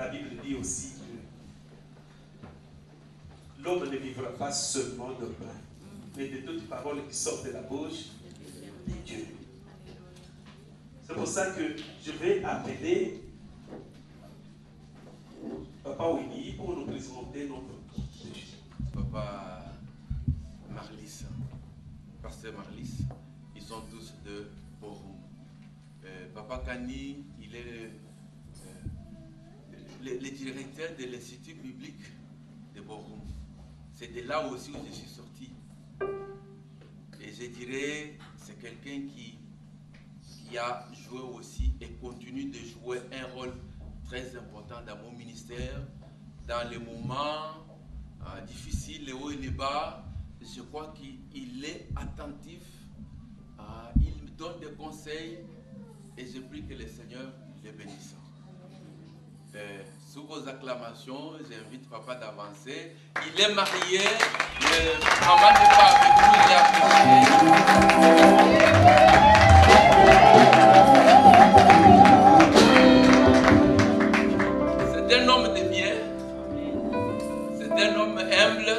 la Bible dit aussi que l'homme ne vivra pas seulement de pain, mais de toutes les paroles qui sortent de la bouche de Dieu. C'est pour ça que je vais appeler Papa Willy pour nous présenter notre Papa Marlis, Pasteur Marlis, ils sont tous de Borum. Papa Kani, il est le directeur de l'Institut biblique de Borum. C'est de là aussi où je suis sorti. Et je dirais, c'est quelqu'un qui a joué aussi et continue de jouer un rôle très important dans mon ministère, dans les moments difficiles, les hauts et les bas. Je crois qu'il est attentif, il me donne des conseils et je prie que le Seigneur le bénisse. Sous vos acclamations, j'invite Papa d'avancer. Il est marié, maman n'est pas avec nous, il est c'est un homme de bien, c'est un homme humble.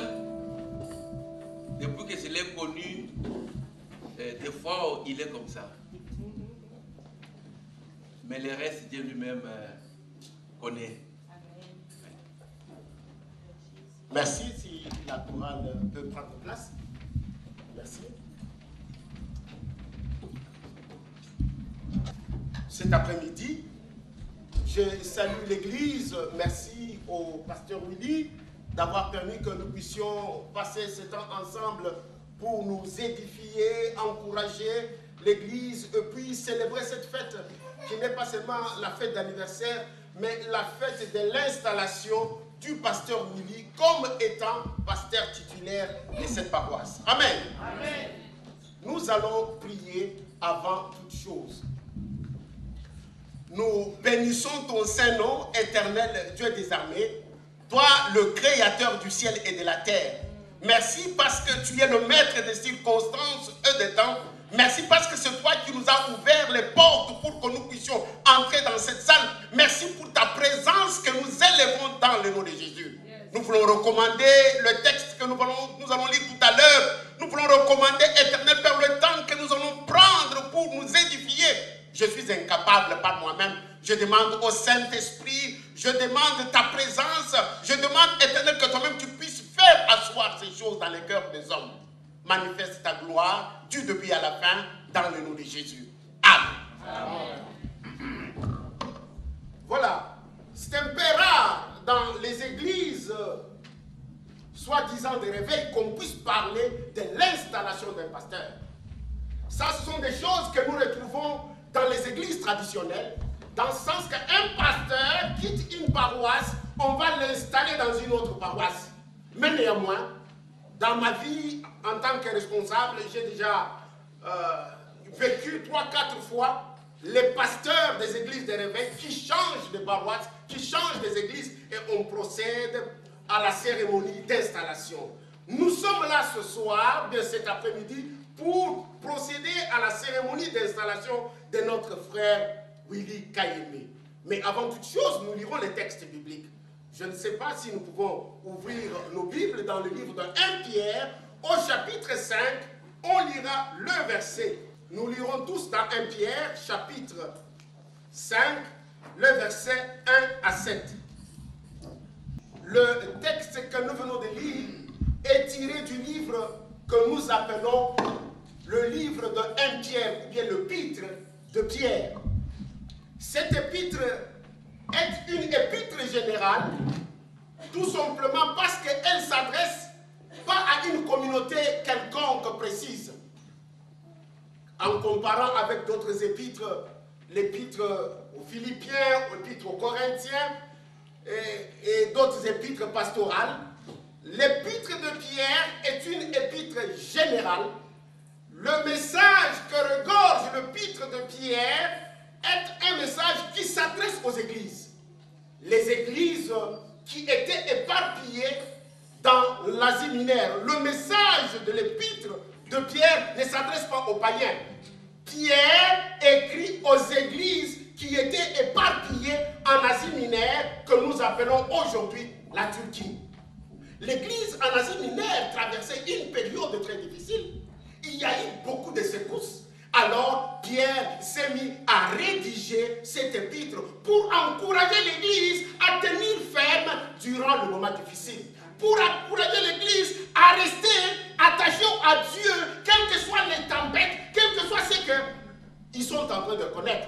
Depuis que je l'ai connu, des fois il est comme ça. Mais le reste, Dieu lui-même connaît. Merci, si la chorale peut prendre place. Merci. Cet après-midi, je salue l'Église. Merci au pasteur Willy d'avoir permis que nous puissions passer ce temps ensemble pour nous édifier, encourager l'Église et puis célébrer cette fête qui n'est pas seulement la fête d'anniversaire, mais la fête de l'installation du pasteur Willy comme étant pasteur titulaire de cette paroisse. Amen. Amen. Nous allons prier avant toute chose. Nous bénissons ton saint nom, éternel Dieu des armées, toi le créateur du ciel et de la terre. Merci parce que tu es le maître des circonstances et des temps. Merci parce que c'est toi qui nous as ouvert les portes pour que nous puissions entrer dans cette salle. Merci pour ta présence que nous élevons dans le nom de Jésus. Yes. Nous voulons recommander le texte que nous allons lire tout à l'heure. Nous voulons recommander, éternel Père, le temps que nous allons prendre pour nous édifier. Je suis incapable par moi-même. Je demande au Saint-Esprit, je demande ta présence. Je demande, éternel, que toi-même tu puisses faire asseoir ces choses dans les cœurs des hommes. Manifeste ta gloire du début à la fin dans le nom de Jésus. Amen. Amen. Voilà. C'est un peu rare dans les églises, soi-disant des réveils, qu'on puisse parler de l'installation d'un pasteur. Ça, ce sont des choses que nous retrouvons dans les églises traditionnelles, dans le sens qu'un pasteur quitte une paroisse, on va l'installer dans une autre paroisse. Mais néanmoins, dans ma vie, en tant que responsable, j'ai déjà vécu 3-4 fois les pasteurs des églises de réveil qui changent de paroisse, qui changent des églises et on procède à la cérémonie d'installation. Nous sommes là ce soir, de cet après-midi, pour procéder à la cérémonie d'installation de notre frère Willy Kayemé. Mais avant toute chose, nous lirons les textes bibliques. Je ne sais pas si nous pouvons ouvrir nos Bibles dans le livre de 1 Pierre, au chapitre 5, on lira le verset. Nous lirons tous dans 1 Pierre, chapitre 5, le verset 1 à 7. Le texte que nous venons de lire est tiré du livre que nous appelons le livre de 1 Pierre, ou bien l'épître de Pierre. Cette épître est une épître générale, tout simplement parce qu'elle ne s'adresse pas à une communauté quelconque précise. En comparant avec d'autres épîtres, l'épître aux Philippiens, l'épître aux Corinthiens et d'autres épîtres pastorales, l'épître de Pierre est une épître générale. Le message que regorge l'épître de Pierre est un message qui s'adresse aux églises. Les églises qui étaient éparpillées dans l'Asie mineure. Le message de l'épître de Pierre ne s'adresse pas aux païens. Pierre écrit aux églises qui étaient éparpillés en Asie mineure que nous appelons aujourd'hui la Turquie. L'Église en Asie mineure traversait une période très difficile. Il y a eu beaucoup de secousses. Alors Pierre s'est mis à rédiger cet épître pour encourager l'Église à tenir ferme durant le moment difficile. Pour encourager l'Église à rester attachée à Dieu, quelles que soient les tempêtes, quel que soit ce qu'ils sont en train de connaître.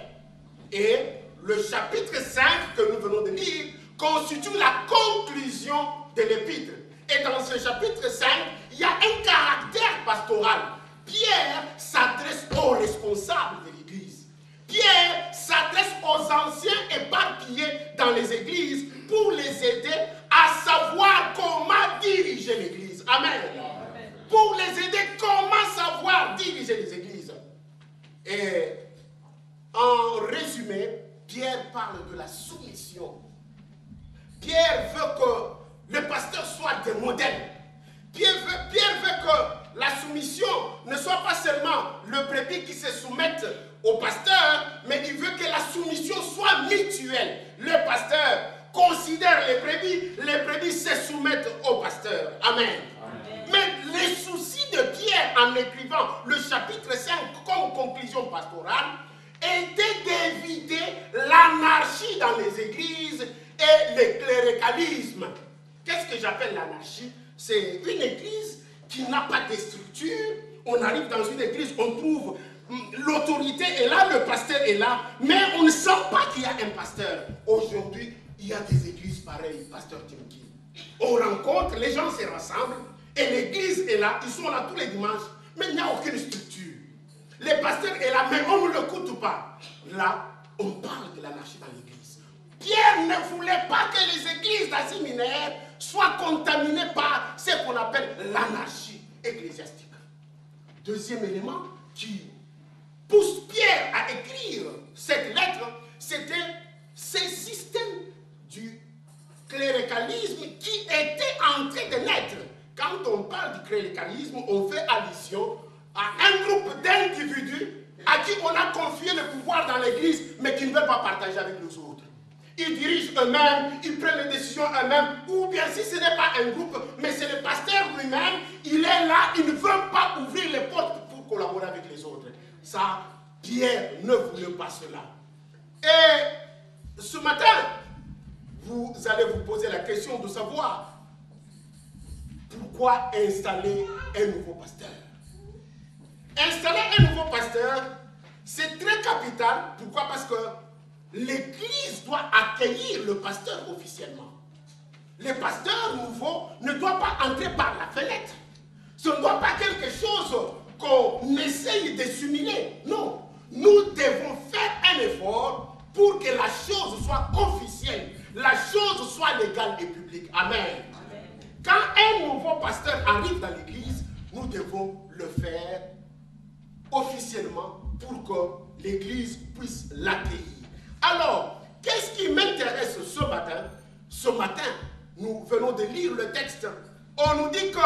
Et le chapitre 5 que nous venons de lire constitue la conclusion de l'épître. Et dans ce chapitre 5, il y a un caractère pastoral. Pierre s'adresse aux responsables de l'Église. Pierre s'adresse aux anciens éparpillés dans les églises pour les aider à savoir comment diriger l'Église. Amen. Pour les aider comment savoir diriger les églises. Et en résumé, Pierre parle de la soumission. Pierre veut que le pasteur soit des modèles. Pierre veut que la soumission ne soit pas seulement le brebis qui se soumette au pasteur, mais il veut que la soumission soit mutuelle. Le pasteur considère les brebis se soumettent au pasteur. Amen. Amen. Mais les soucis de Pierre en écrivant le chapitre 5 comme conclusion pastorale était d'éviter l'anarchie dans les églises et le cléricalisme. Qu'est-ce que j'appelle l'anarchie? C'est une église qui n'a pas de structure. On arrive dans une église, on trouve l'autorité est là, le pasteur est là, mais on ne sent pas qu'il y a un pasteur. Aujourd'hui, il y a des églises pareilles, pasteur Timothy. On rencontre, les gens se rassemblent, et l'église est là, ils sont là tous les dimanches, mais il n'y a aucune structure. Le pasteur est là, mais on ne l'écoute pas. Là, on parle de l'anarchie dans l'église. Pierre ne voulait pas que les églises d'Asie mineure soient contaminées par ce qu'on appelle l'anarchie ecclésiastique. Deuxième élément qui pousse Pierre à écrire cette lettre, c'était ce système du cléricalisme qui était en train de naître. Quand on parle du cléricalisme, on fait allusion à un groupe d'individus à qui on a confié le pouvoir dans l'église, mais qui ne veulent pas partager avec les autres. Ils dirigent eux-mêmes, ils prennent les décisions eux-mêmes, ou bien si ce n'est pas un groupe, mais c'est le pasteur lui-même, il est là, il ne veut pas ouvrir les portes pour collaborer avec les autres. Ça, Pierre ne voulait pas cela. Et ce matin, vous allez vous poser la question de savoir pourquoi installer un nouveau pasteur. Installer un nouveau pasteur, c'est très capital. Pourquoi? Parce que l'église doit accueillir le pasteur officiellement. Le pasteur nouveau ne doit pas entrer par la fenêtre. Ce ne doit pas quelque chose qu'on essaye de simuler. Non. Nous devons faire un effort pour que la chose soit officielle, la chose soit légale et publique. Amen. Amen. Quand un nouveau pasteur arrive dans l'église, nous devons le faire officiellement pour que l'église puisse l'accueillir. Alors, qu'est-ce qui m'intéresse ce matin? Ce matin, nous venons de lire le texte. On nous dit que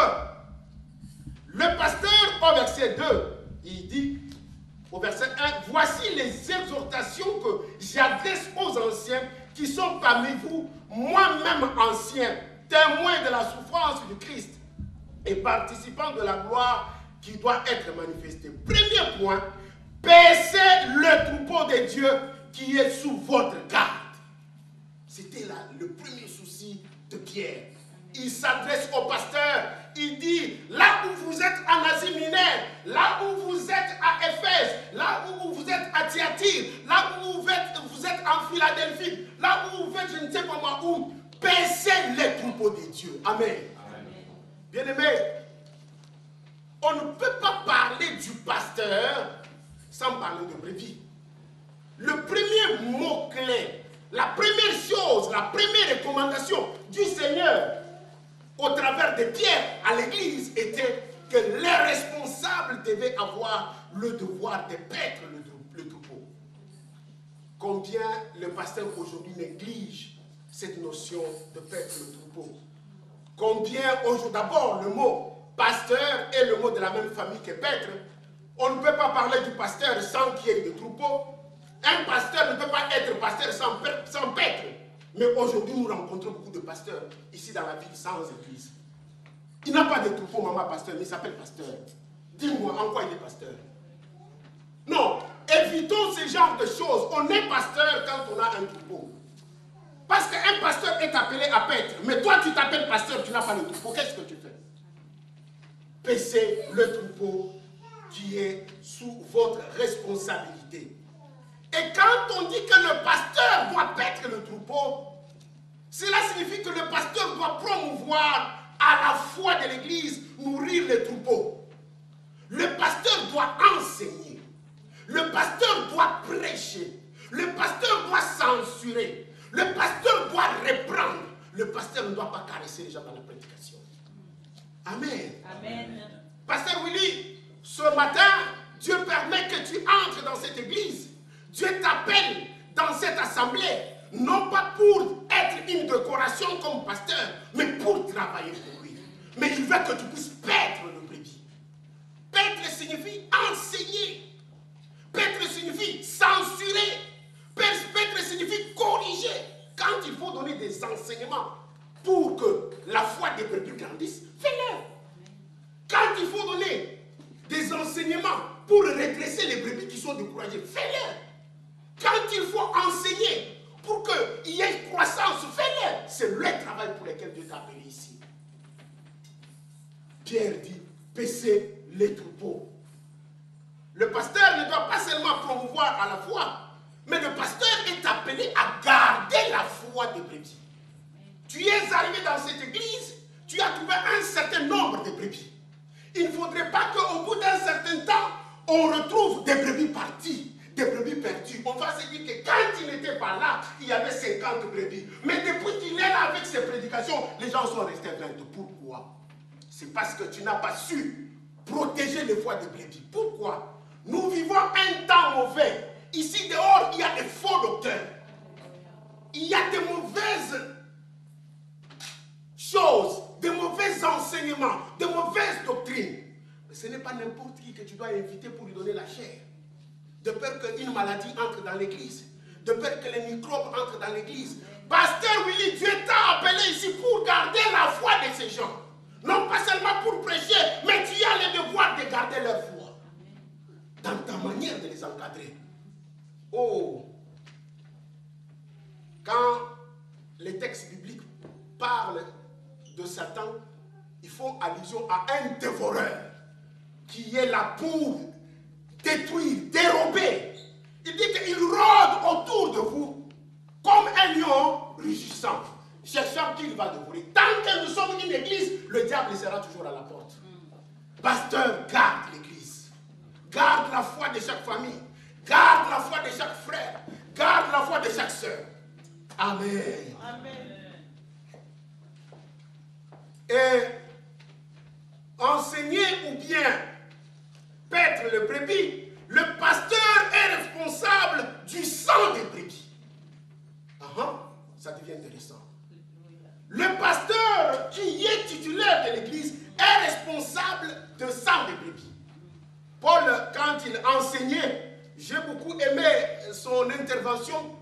le pasteur, au verset 2, il dit, au verset 1, « Voici les exhortations que j'adresse aux anciens qui sont parmi vous, moi-même ancien, témoin de la souffrance du Christ et participant de la gloire qui doit être manifestée. » Premier point, paissez le troupeau de Dieu qui est sous votre garde. C'était là le premier souci de Pierre. Il s'adresse au pasteur, il dit, là où vous êtes en Asie mineure, là où vous êtes à Éphèse, là où vous êtes à Thyatire, là où vous êtes en Philadelphie, là où vous êtes je ne sais pas moi où, paissez les troupeaux de Dieu. Amen. Bien-aimé, on ne peut pas parler du pasteur sans parler de brebis. Le premier mot-clé, la première chose, la première recommandation du Seigneur au travers de Pierre à l'église était que les responsables devaient avoir le devoir de paître le troupeau. Combien le pasteur aujourd'hui néglige cette notion de paître le troupeau? Combien aujourd'hui, d'abord le mot pasteur est le mot de la même famille que paître. On ne peut pas parler du pasteur sans qu'il y ait de troupeau. Un pasteur ne peut pas être pasteur sans prêtre. Mais aujourd'hui, nous rencontrons beaucoup de pasteurs ici dans la ville sans église. Il n'a pas de troupeau, maman pasteur, mais il s'appelle pasteur. Dis-moi, en quoi il est pasteur? Non, évitons ce genre de choses. On est pasteur quand on a un troupeau. Parce qu'un pasteur est appelé à paître. Mais toi, tu t'appelles pasteur, tu n'as pas le troupeau. Qu'est-ce que tu fais? Paissez le troupeau qui est sous votre responsabilité. Et quand on dit que le pasteur doit paître le troupeau, cela signifie que le pasteur doit promouvoir à la foi de l'église, nourrir les troupeaux. Le pasteur doit enseigner. Le pasteur doit prêcher. Le pasteur doit censurer. Le pasteur doit reprendre. Le pasteur ne doit pas caresser les gens dans la prédication. Amen. Amen. Pasteur Willy, ce matin, Dieu permet que tu entres dans cette église. Dieu t'appelle dans cette assemblée, non pas pour être une décoration comme pasteur, mais pour travailler pour lui. Mais il veut que tu puisses paître le brebis. Paître signifie enseigner. Paître signifie censurer. Paître signifie corriger. Quand il faut donner des enseignements pour que la foi des brebis grandisse, fais-le. Quand il faut donner des enseignements pour redresser les brebis qui sont découragées, fais-le. Quand il faut enseigner pour qu'il y ait croissance, fais-le. C'est le travail pour lequel Dieu t'a appelé ici. Pierre dit, paissez les troupeaux. Le pasteur ne doit pas seulement promouvoir à la foi, mais le pasteur est appelé à garder la foi des brebis. Tu es arrivé dans cette église, tu as trouvé un certain nombre de brebis. Il ne faudrait pas qu'au bout d'un certain temps, on retrouve des brebis parties, des brebis perdues. On va se dire que quand il n'était pas là, il y avait 50 brebis. Mais depuis qu'il est là avec ses prédications, les gens sont restés 20. Pourquoi? C'est parce que tu n'as pas su protéger les voies des brebis. Pourquoi? Nous vivons un temps mauvais. Ici dehors, il y a des faux docteurs. Il y a des mauvaises choses, de mauvais enseignements, de mauvaises doctrines. Mais ce n'est pas n'importe qui que tu dois inviter pour lui donner la chair. De peur qu'une maladie entre dans l'église. De peur que les microbes entrent dans l'église. Pasteur Willy, Dieu t'a appelé ici pour garder la foi de ces gens. Non pas seulement pour prêcher, mais tu as le devoir de garder leur foi. Dans ta manière de les encadrer. Oh! Quand les textes bibliques parlent de Satan, ils font allusion à un dévoreur qui est là pour détruire, dérober. Il dit qu'il rôde autour de vous comme un lion rugissant, cherchant qui il va dévorer. Tant que nous sommes une église, le diable sera toujours à la porte. Pasteur, garde l'église. Garde la foi de chaque famille. Garde la foi de chaque frère. Garde la foi de chaque sœur. Amen. Amen. Et enseigner ou bien paître le brebis, le pasteur est responsable du sang des brebis. Ça devient intéressant. Le pasteur qui est titulaire de l'église est responsable de sang des brebis. Paul, quand il enseignait, j'ai beaucoup aimé son intervention.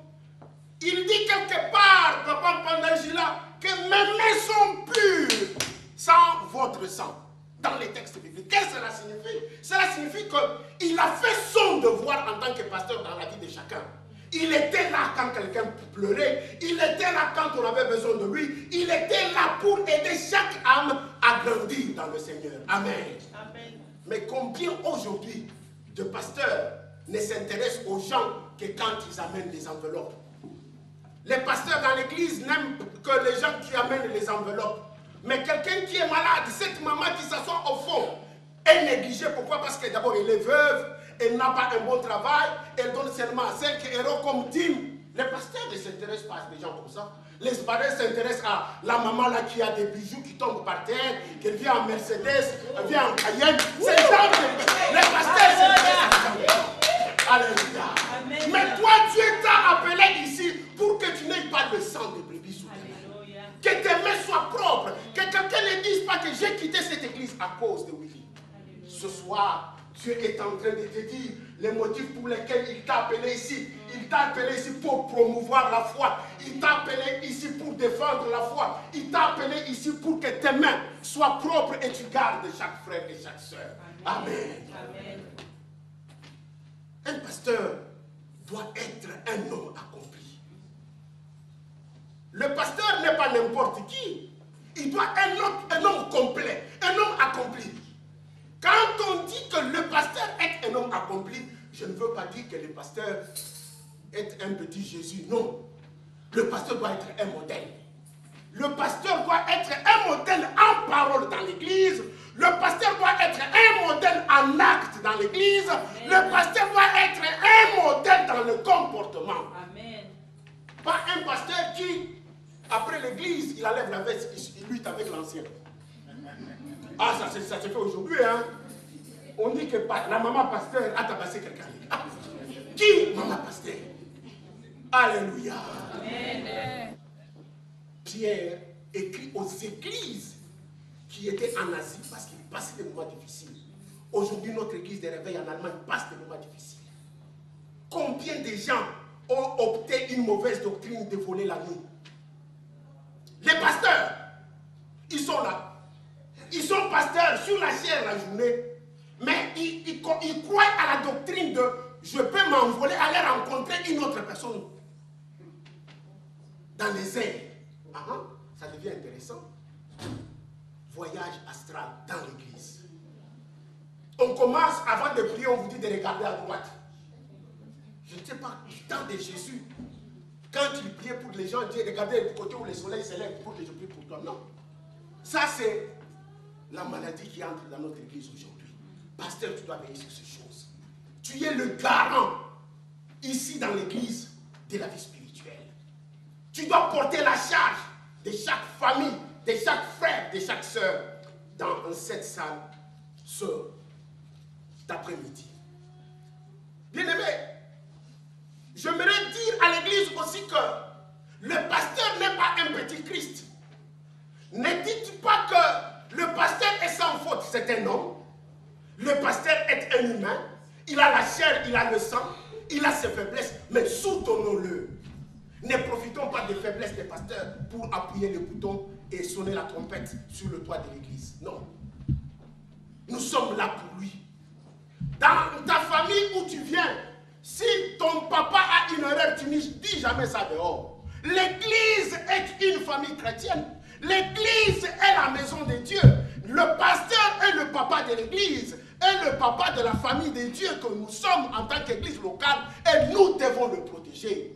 Il dit quelque part, Papa Pandangila, que mes mains sont pures sans votre sang. Dans les textes bibliques. Qu'est-ce que cela signifie? Cela signifie qu'il a fait son devoir en tant que pasteur dans la vie de chacun. Il était là quand quelqu'un pleurait. Il était là quand on avait besoin de lui. Il était là pour aider chaque âme à grandir dans le Seigneur. Amen. Amen. Mais combien aujourd'hui de pasteurs ne s'intéressent aux gens que quand ils amènent des enveloppes? Les pasteurs dans l'église n'aiment que les gens qui amènent les enveloppes. Mais quelqu'un qui est malade, cette maman qui s'assoit au fond, est négligée. Pourquoi? Parce que d'abord elle est veuve, elle n'a pas un bon travail, elle donne seulement 5 € comme dîme. Les pasteurs ne s'intéressent pas à des gens comme ça. Les pasteurs s'intéressent à la maman là qui a des bijoux qui tombent par terre, qu'elle vient en Mercedes, elle vient en Cayenne. C'est genre de... Les pasteurs s'intéressent à ça. Alléluia. Mais toi, Dieu t'a appelé ici pour que tu n'aies pas le sang de brebis sous tes mains. Que tes mains soient propres. Que quelqu'un ne dise pas que j'ai quitté cette église à cause de Willy. Ce soir, Dieu est en train de te dire les motifs pour lesquels il t'a appelé ici. Il t'a appelé ici pour promouvoir la foi. Il t'a appelé ici pour défendre la foi. Il t'a appelé ici pour que tes mains soient propres et tu gardes chaque frère et chaque soeur. Amen. Amen. Un pasteur doit être un homme accompli. Le pasteur n'est pas n'importe qui. Il doit être un homme complet, un homme accompli. Quand on dit que le pasteur est un homme accompli, je ne veux pas dire que le pasteur est un petit Jésus. Non. Le pasteur doit être un modèle. Le pasteur doit être un modèle en parole dans l'église. Le pasteur doit être un modèle en acte dans l'église. Le pasteur doit être un modèle dans le comportement. Amen. Pas un pasteur qui, après l'église, il enlève la veste, il lutte avec l'ancien. Ah, ça se fait aujourd'hui, hein. On dit que la maman pasteur a tabassé quelqu'un. Ah, qui, maman pasteur? Alléluia. Amen. Pierre écrit aux églises qui étaient en Asie parce qu'il passait des moments difficiles. Aujourd'hui, notre église de réveil en Allemagne passe des moments difficiles. Combien de gens ont opté une mauvaise doctrine de voler la nuit? Les pasteurs, ils sont là. Ils sont pasteurs sur la chair la journée, mais ils croient à la doctrine de je peux m'envoler, aller rencontrer une autre personne dans les airs. Ça devient intéressant. Voyage astral dans l'église. On commence, avant de prier, on vous dit de regarder à droite. Je ne sais pas, du temps de Jésus, quand il priait pour les gens, il dit regardez du côté où le soleil s'élève pour que je prie pour toi. Non. Ça, c'est la maladie qui entre dans notre église aujourd'hui. Pasteur, tu dois veiller sur ces choses. Tu es le garant, ici dans l'église, de la vie spirituelle. Tu dois porter la charge de chaque famille, de chaque frère, de chaque sœur, dans cette salle, cet après-midi. Bien-aimé, j'aimerais dire à l'église aussi que le pasteur n'est pas un petit Christ. Ne dites pas que le pasteur est sans faute, c'est un homme. Le pasteur est un humain. Il a la chair, il a le sang, il a ses faiblesses, mais soutenons-le. Ne profitons pas des faiblesses des pasteurs pour appuyer le bouton et sonner la trompette sur le toit de l'église. Non. Nous sommes là pour lui. Dans ta famille où tu viens, si ton papa a une erreur, tu ne dis jamais ça dehors. L'église est une famille chrétienne. L'église est la maison de Dieu. Le pasteur est le papa de l'église, est le papa de la famille de Dieu que nous sommes en tant qu'église locale et nous devons le protéger.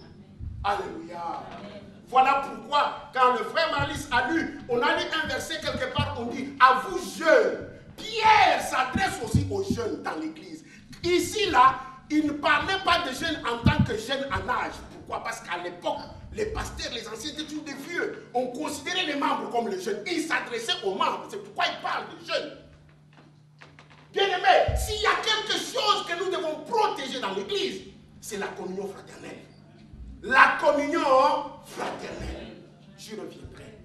Alléluia. Voilà pourquoi, quand le frère Malice a lu, on a lu un verset quelque part, on dit, à vous jeunes. Pierre s'adresse aussi aux jeunes dans l'église. Ici, là, il ne parlait pas de jeunes en tant que jeunes en âge. Pourquoi? Parce qu'à l'époque, les pasteurs, les anciens étaient tous des vieux. On considérait les membres comme les jeunes. Il s'adressait aux membres. C'est pourquoi il parle de jeunes. Bien-aimés, s'il y a quelque chose que nous devons protéger dans l'église, c'est la communion fraternelle. La communion fraternelle. Je reviendrai.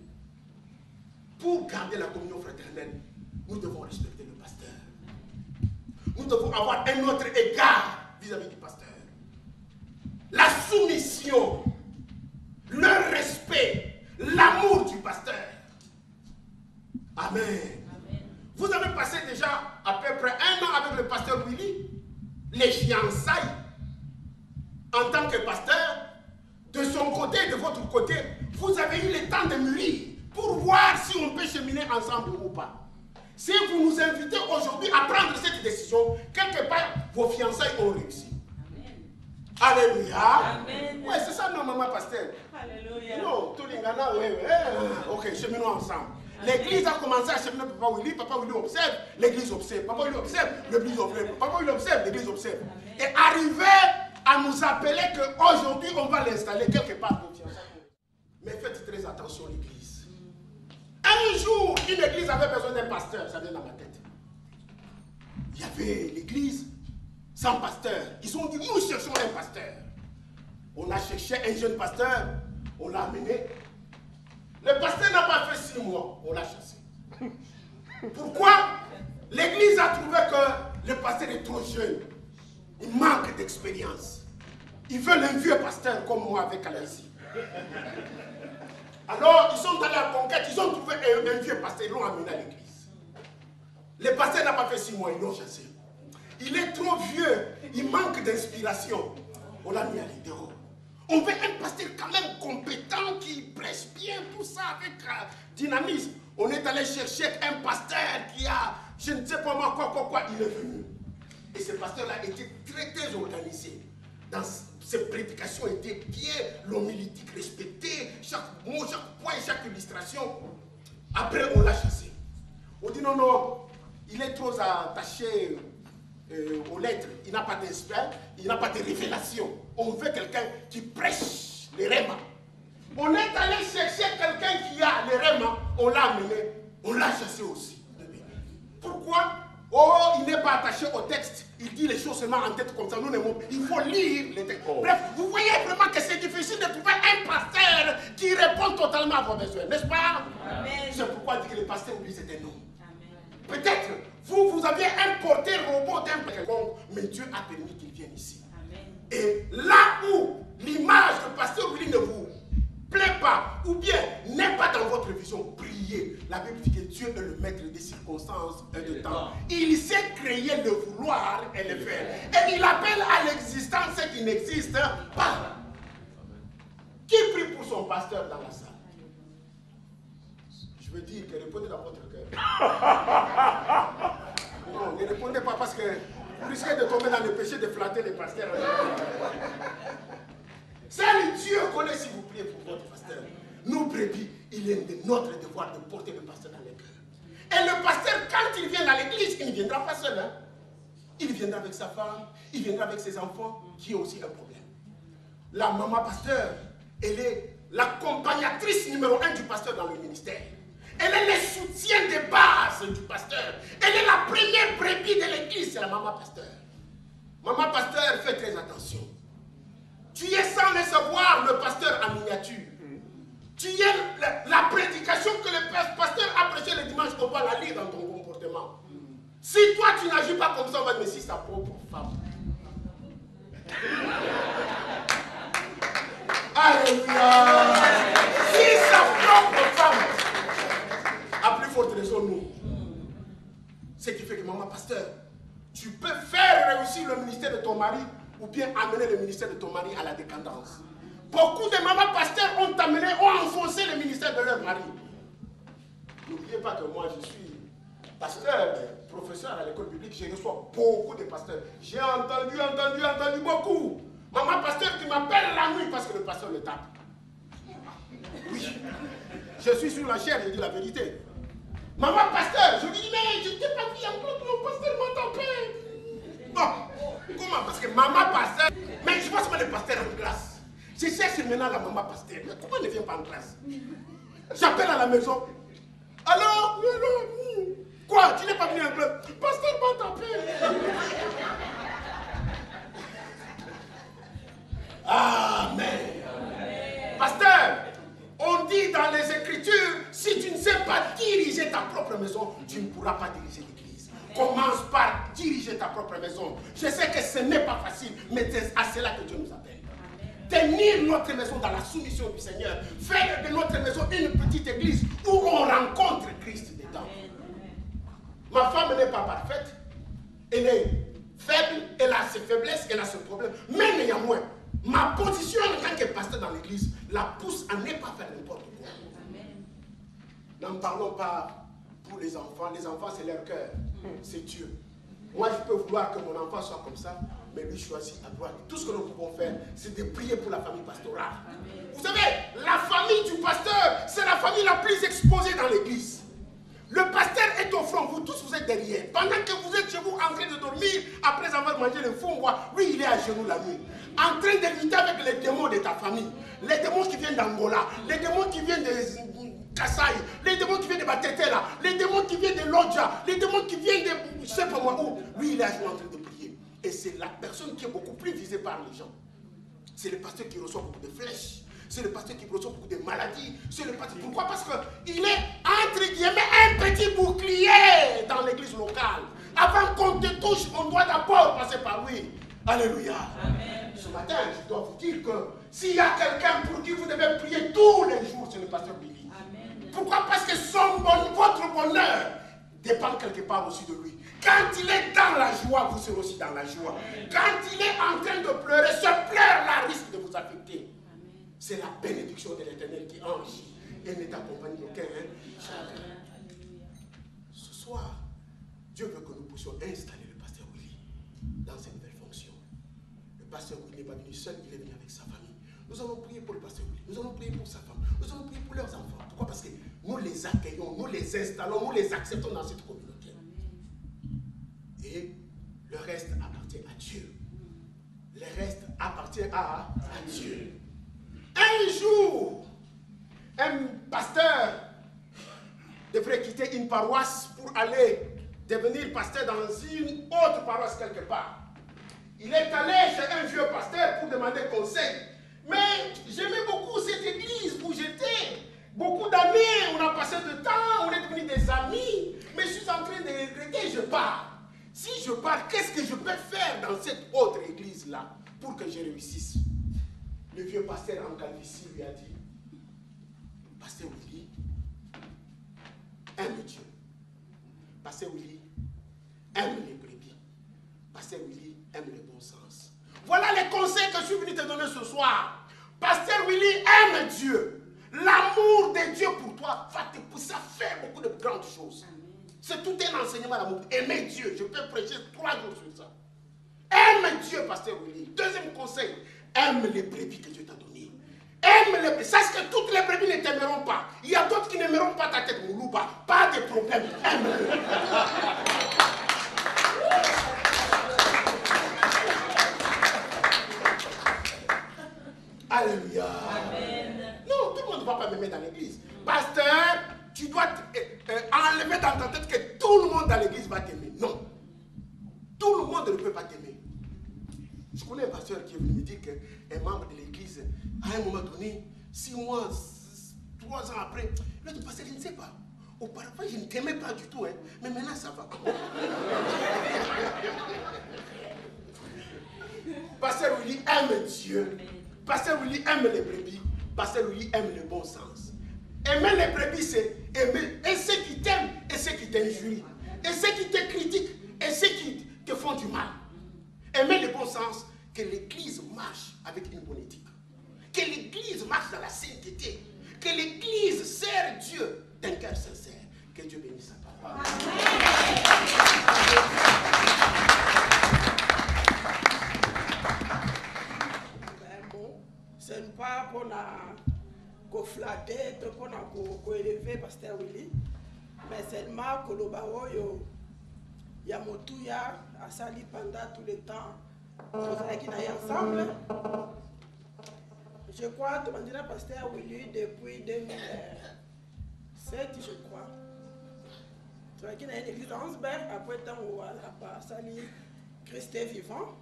Pour garder la communion fraternelle, nous devons respecter le pasteur. Nous devons avoir un autre égard vis-à-vis du pasteur. La soumission, le respect, l'amour du pasteur. Amen. Amen. Vous avez passé déjà à peu près 1 an avec le pasteur Willy, les fiançailles. En tant que pasteur, de son côté et de votre côté, vous avez eu le temps de mûrir pour voir si on peut cheminer ensemble ou pas. Si vous nous invitez aujourd'hui à prendre cette décision, quelque part, vos fiançailles ont réussi. Amen. Alléluia. Amen. Oui, c'est ça, non, maman pasteur. Alléluia. Non, tout le monde, oui, oui. Ok, cheminons ensemble. L'église a commencé à cheminer Papa Willy observe, l'église observe. Papa Willy observe, l'église observe. Papa Willy observe, l'église observe. Et arriver à nous appeler qu'aujourd'hui, on va l'installer quelque part. Mais faites très attention, l'église. Un jour, une église avait besoin d'un pasteur, ça vient dans ma tête. Il y avait l'église sans pasteur. Ils ont dit, nous cherchons un pasteur. On a cherché un jeune pasteur, on l'a amené. Le pasteur n'a pas fait 6 mois, on l'a chassé. Pourquoi? L'église a trouvé que le pasteur est trop jeune. Il manque d'expérience. Ils veulent un vieux pasteur comme moi avec Alessi. Alors, ils sont allés à la conquête, ils ont trouvé un vieux pasteur, ils l'ont amené à l'église. Le pasteur n'a pas fait 6 mois, ils l'ont chassé. Il est trop vieux, il manque d'inspiration. On l'a mis à l'idéal. On veut un pasteur quand même compétent, qui prêche bien, tout ça avec dynamisme. On est allé chercher un pasteur qui a, je ne sais pas moi, quoi, il est venu. Et ce pasteur-là était très organisé. Dans ses prédications étaient bien, l'homilétique respectée, chaque mot, chaque point, chaque illustration. Après, on l'a chassé. On dit non, il est trop attaché aux lettres, il n'a pas d'esprit, il n'a pas de révélation. On veut quelqu'un qui prêche les rémas. On est allé chercher quelqu'un qui a les rémas, on l'a amené, on l'a chassé aussi. Pourquoi? Oh, il n'est pas attaché au texte, il dit les choses seulement en tête comme ça, nous n'aimons. Il faut lire les textes. Bref, vous voyez vraiment que c'est difficile de trouver un pasteur qui répond totalement à vos besoins, n'est-ce pas? C'est pourquoi je dis que le pasteur, lui, c'est un homme. Peut-être, vous aviez importé robot d'un quelconque, mais Dieu a permis qu'il vienne ici. Amen. Et là où l'image de pasteur Willy ne vous plaît pas, ou bien n'est pas dans votre vision, priez. La Bible dit que Dieu est le maître des circonstances et de temps. Il sait créer le vouloir et le faire. Et il appelle à l'existence ce qui n'existe pas. Qui prie pour son pasteur dans la salle? Je veux dire que répondez dans votre cœur. Non, ne répondez pas parce que vous risquez de tomber dans le péché de flatter les pasteurs. Seul Dieu connaît si vous priez pour votre pasteur. Nous, brebis, il est de notre devoir de porter le pasteur dans les cœurs. Et le pasteur, quand il vient à l'église, il ne viendra pas seul. Hein? Il viendra avec sa femme, il viendra avec ses enfants, qui ont aussi un problème. La maman pasteur, elle est l'accompagnatrice numéro 1 du pasteur dans le ministère. Elle est le soutien de base du pasteur. Elle est la première brebis de l'église, c'est la maman pasteur. Maman pasteur, fais très attention. Tu es sans le savoir le pasteur en miniature. Tu es la prédication que le pasteur a prêché le dimanche, on va la lire dans ton comportement. Si toi tu n'agis pas comme ça, on va te mettre sa propre femme. Alléluia. Si sa propre femme, à plus forte raison nous. Ce qui fait que maman pasteur, tu peux faire réussir le ministère de ton mari ou bien amener le ministère de ton mari à la décadence. Beaucoup de mamans pasteurs ont enfoncé le ministère de leur mari. N'oubliez pas que moi je suis pasteur, professeur à l'école biblique, je reçois beaucoup de pasteurs. J'ai entendu beaucoup. Maman pasteur qui m'appelle la nuit parce que le pasteur le tape. Oui, je suis sur la chair, je dis la vérité. Maman pasteur, je lui dis, mais je t'ai pas dit encore que mon pasteur m'a tapé. Bon, comment? Parce que maman pasteur, mais je pense que le pasteur en classe. Je cherche maintenant la maman pasteur. Mais pourquoi elle ne vient pas en classe? J'appelle à la maison. Alors, quoi? Tu n'es pas venu en classe? Le pasteur m'a tapé. Amen. Pasteur, on dit dans les Écritures, si tu ne sais pas diriger ta propre maison, tu ne pourras pas diriger l'église. Commence par diriger ta propre maison. Je sais que ce n'est pas facile, mais c'est à cela que Dieu nous appelle. Tenir notre maison dans la soumission du Seigneur. Faire de notre maison une petite église où on rencontre Christ dedans. Ma femme n'est pas parfaite. Elle est faible, elle a ses faiblesses, elle a ses problèmes. Mais néanmoins, ma position en tant que pasteur dans l'église la pousse à ne pas faire n'importe quoi. N'en parlons pas pour les enfants. Les enfants, c'est leur cœur. C'est Dieu. Moi, je peux vouloir que mon enfant soit comme ça, mais lui choisit à droite. Tout ce que nous pouvons faire, c'est de prier pour la famille pastorale. Vous savez, la famille du pasteur, c'est la famille la plus exposée dans l'église. Le pasteur est au front, vous tous vous êtes derrière. Pendant que vous êtes chez vous en train de dormir, après avoir mangé le fond, lui il est à genoux la nuit. En train de lutter avec les démons de ta famille. Les démons qui viennent d'Angola, les démons qui viennent de Kassai, les démons qui viennent de Batetela, les démons qui viennent de Lodja, les démons qui viennent de je sais pas moi où. Lui il est à genoux en train de prier. Et c'est la personne qui est beaucoup plus visée par les gens. C'est le pasteur qui reçoit beaucoup de flèches. C'est le pasteur qui reçoit beaucoup de maladies. C'est le pasteur. Pourquoi? Parce qu'il est, entre guillemets, un petit bouclier dans l'église locale. Avant qu'on te touche, on doit d'abord passer par lui. Alléluia. Amen. Ce matin, je dois vous dire que s'il y a quelqu'un pour qui vous devez prier tous les jours, c'est le pasteur Billy. Amen. Pourquoi? Parce que votre bonheur dépend quelque part aussi de lui. Quand il est dans la joie, vous serez aussi dans la joie. Quand il est en train de pleurer, ce pleur-là risque de vous affecter. C'est la bénédiction de l'Éternel qui enrichit. Elle n'est accompagnée d'aucun chagrin. Ce soir, Dieu veut que nous puissions installer le pasteur Willy dans ses nouvelles fonctions. Le pasteur Willy n'est pas venu seul, il est venu avec sa famille. Nous allons prier pour le pasteur Willy, nous allons prier pour sa femme, nous allons prier pour leurs enfants. Pourquoi? Parce que nous les accueillons, nous les installons, nous les acceptons dans cette communauté. Et le reste appartient à Dieu. Le reste appartient à Dieu. Un jour, un pasteur devrait quitter une paroisse pour aller devenir pasteur dans une autre paroisse quelque part. Il est allé chez un vieux pasteur pour demander conseil. Mais j'aimais beaucoup cette église où j'étais. Beaucoup d'années, on a passé de temps, on est devenus des amis. Mais je suis en train de regretter, je pars. Si je pars, qu'est-ce que je peux faire dans cette autre église-là pour que je réussisse? Le vieux pasteur en calvitie lui a dit, pasteur Willy, aime Dieu. Pasteur Willy, aime les brebis. Pasteur Willy, aime le bon sens. Voilà les conseils que je suis venu te donner ce soir. Pasteur Willy, aime Dieu. L'amour de Dieu pour toi va te pousser à faire beaucoup de grandes choses. C'est tout un enseignement d'amour. Aimer Dieu. Je peux prêcher 3 jours sur ça. Aime Dieu, pasteur Willy. Deuxième conseil, aime les brebis que Dieu t'a données. Aime les brebis. Sache que toutes les brebis ne t'aimeront pas. Il y a d'autres qui n'aimeront pas ta tête, Moulouba. Pas de problème. Aime-les. Alléluia. Amen. Non, tout le monde ne va pas m'aimer dans l'église. Pasteur, tu dois enlever dans ta tête que tout le monde dans l'église va t'aimer. Non. Tout le monde ne peut pas t'aimer. Je connais un pasteur qui est venu me dire qu'un membre de l'église, à un moment donné, 6 mois, 3 ans après, il a dit, pasteur, je ne sais pas. Auparavant, je ne t'aimais pas du tout, hein, mais maintenant, ça va. Pasteur Willy aime Dieu. Pasteur Willy aime les brebis. Pasteur Willy aime le bon sens. Aimer les brebis, c'est aimer et ceux qui t'aiment et ceux qui t'injurient. Et ceux qui te critiquent et ceux qui te font du mal. Aimer le bon sens, que l'église marche avec une bonne éthique. Que l'église marche dans la sainteté. Que l'église sert Dieu d'un cœur sincère. Que Dieu bénisse sa parole. Ce n'est pas pour flatter, pour élever Pasteur Willy, mais seulement que le baroyo Yamotuya a sali pendant tout le temps. Nous sommes ensemble. Je crois que tu as Pasteur Willy depuis 2007, je crois. Tu as une église à Hansberg, après temps où on a sali Christ est vivant.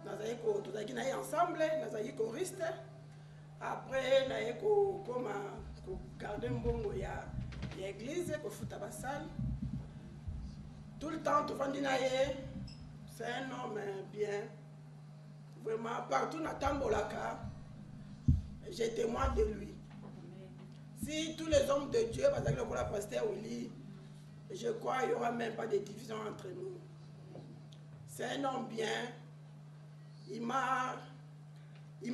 Nous avons ensemble, nous avons choriste. Après, nous avons gardé un bon l'église, nous avons fait salle. Tout le temps, c'est un homme bien. Vraiment, partout dans Tambolaka, je témoigne de lui. Si tous les hommes de Dieu, parce que le pasteur Willy, je crois qu'il n'y aura même pas de division entre nous. C'est un homme bien. Il m'a